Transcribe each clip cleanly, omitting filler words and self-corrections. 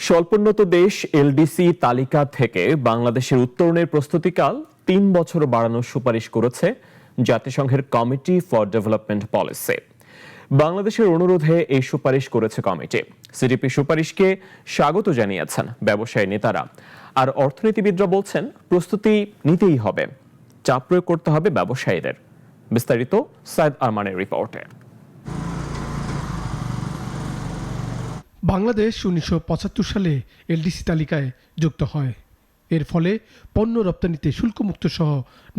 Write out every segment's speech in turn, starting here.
স্বল্পোন্নত দেশ এলডিসি তালিকা থেকে বাংলাদেশের উত্তরণের প্রস্তুতিকাল ৩ বছর বাড়ানোর সুপারিশ করেছে জাতিসংঘের কমিটি ফর ডেভেলপমেন্ট পলিসি। বাংলাদেশের অনুরোধে এই সুপারিশ করেছে কমিটি। সিডিপি সুপারিশকে স্বাগত জানিয়েছেন ব্যবসায়ী নেতারা, আর অর্থনীতিবিদরা বলছেন প্রস্তুতি নিতেই হবে, চাপ প্রয়োগ করতে হবে ব্যবসায়ীদের। বিস্তারিত সাইদ আরমানের রিপোর্টে। বাংলাদেশ ১৯৭৫ সালে এলডিসি তালিকায় যুক্ত হয়। এর ফলে পণ্য রপ্তানিতে শুল্কমুক্ত সহ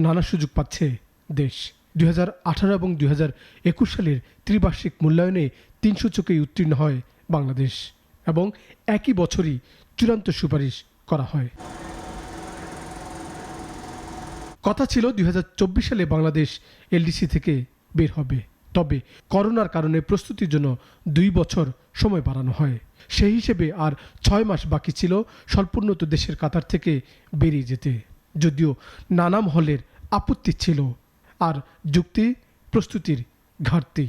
নানা সুযোগ পাচ্ছে দেশ। ২০১৮ এবং ২০২১ সালের ত্রিবার্ষিক মূল্যায়নে ৩০০ চোখেই উত্তীর্ণ হয় বাংলাদেশ এবং একই বছরই চূড়ান্ত সুপারিশ করা হয়। কথা ছিল ২০২৪ সালে বাংলাদেশ এলডিসি থেকে বের হবে, তবে করোনার কারণে প্রস্তুতির জন্য ২ বছর সময় বাড়ানো হয়। সেই হিসেবে আর ৬ মাস বাকি ছিল স্বল্পোন্নত দেশের কাতার থেকে বেরিয়ে যেতে, যদিও নানা মহলের আপত্তি ছিল আর যুক্তি প্রস্তুতির ঘাটতি।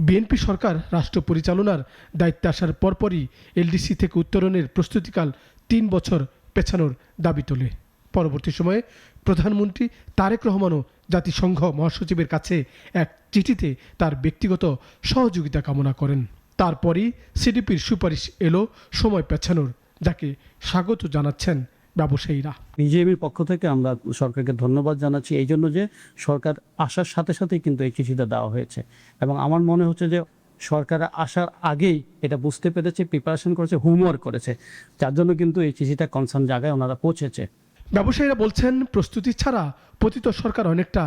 বিএনপি সরকার রাষ্ট্র পরিচালনার দায়িত্বে আসার পরপরই এলডিসি থেকে উত্তরণের প্রস্তুতিকাল ৩ বছর পেছানোর দাবি তোলে। পরবর্তী সময়ে প্রধানমন্ত্রী তারেক রহমানও জাতিসংঘ মহাসচিবের কাছে এক চিঠিতে তার ব্যক্তিগত সহযোগিতা কামনা করেন। তারপরই সিডিপির সুপারিশ এলো সময় পেছানোর, যাকে স্বাগত জানাচ্ছেন ব্যবসায়ীরা। বিজেপির পক্ষ থেকে আমরা সরকারকে ধন্যবাদ জানাচ্ছি এই জন্য যে সরকার আসার সাথে সাথেই কিন্তু এই চিঠিটা দেওয়া হয়েছে, এবং আমার মনে হচ্ছে যে সরকার আসার আগেই এটা বুঝতে পেরেছে, প্রিপারেশন করেছে, হোমওয়ার্ক করেছে, যার জন্য কিন্তু এই চিঠিটা কনসার্ন জায়গায় ওনারা পৌঁছেছে। ব্যবসায়ীরা বলছেন প্রস্তুতি ছাড়া পতিত সরকার অনেকটা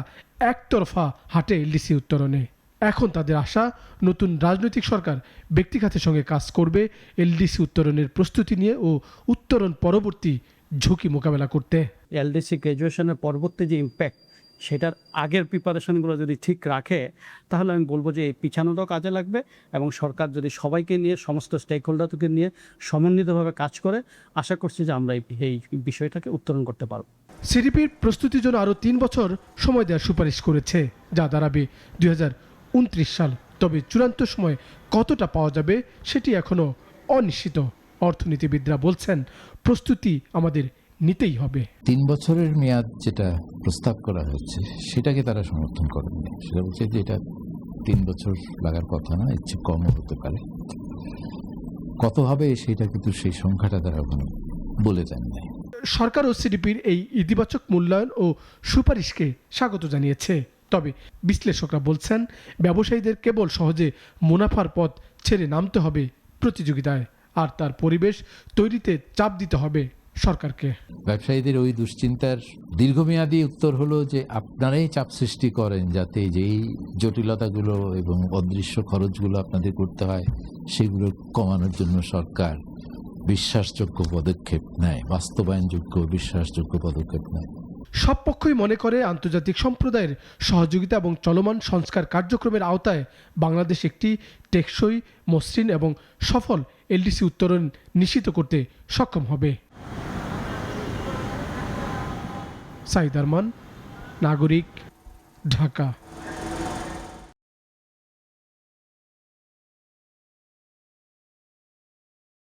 একতরফা হাঁটে এলডিসি উত্তরণে। এখন তাদের আশা নতুন রাজনৈতিক সরকার ব্যক্তিঘাতের সঙ্গে কাজ করবে এলডিসি উত্তরণের প্রস্তুতি নিয়ে ও উত্তরণ পরবর্তী ঝুঁকি মোকাবেলা করতে। এলডিসি গ্র্যাজুয়েশনের পরবর্তী যে ইম্প্যাক্ট, সেটার আগের প্রিপারেশনগুলো যদি ঠিক রাখে তাহলে আমি বলবো যে এই পিছানোটাও কাজে লাগবে, এবং সরকার যদি সবাইকে নিয়ে, সমস্ত স্টেক হোল্ডারকে নিয়ে সমন্বিতভাবে কাজ করে, আশা করছি যে আমরা এই বিষয়টাকে উত্তরণ করতে পারব। সিডিপির প্রস্তুতির জন্য আরও ৩ বছর সময় দেওয়ার সুপারিশ করেছে, যা দাঁড়াবে ২০২৯ সাল। তবে চূড়ান্ত সময় কতটা পাওয়া যাবে সেটি এখনও অনিশ্চিত। অর্থনীতিবিদরা বলছেন প্রস্তুতি আমাদের নিতেই হবে। ৩ বছরের মেয়াদ যেটা প্রস্তাব করা হচ্ছে সেটাকে তারা সমর্থন করেননি। সেটা বলছে যে এটা ৩ বছর লাগার কথা না, এর চেয়ে কমও হতে পারে। কত হবে সেটা কিন্তু সেই সংখ্যাটা তারা ওখানে বলে দেন নাই। সরকার ও সিডিপির এই ইতিবাচক মূল্যায়ন ও সুপারিশকে স্বাগত জানিয়েছে, তবে বিশ্লেষকরা বলছেন ব্যবসায়ীদের কেবল সহজে মুনাফার পথ ছেড়ে নামতে হবে প্রতিযোগিতায়, আর তার পরিবেশ তৈরিতে চাপ দিতে হবে সরকারকে। ব্যবসায়ীদের ওই দুশ্চিন্তার দীর্ঘমেয়াদী উত্তর হলো যে আপনারাই চাপ সৃষ্টি করেন যাতে যেই জটিলতাগুলো এবং অদৃশ্য খরচগুলো আপনাদের করতে হয় সেগুলো কমানোর জন্য সরকার বিশ্বাসযোগ্য পদক্ষেপ নেয়, বাস্তবায়নযোগ্য বিশ্বাসযোগ্য পদক্ষেপ নেয়। সব পক্ষই মনে করে আন্তর্জাতিক সম্প্রদায়ের সহযোগিতা এবং চলমান সংস্কার কার্যক্রমের আওতায় বাংলাদেশ একটি টেকসই, মসৃণ এবং সফল এলডিসি উত্তরণ নিশ্চিত করতে সক্ষম হবে। সাইদ আরমান, নাগরিক, ঢাকা।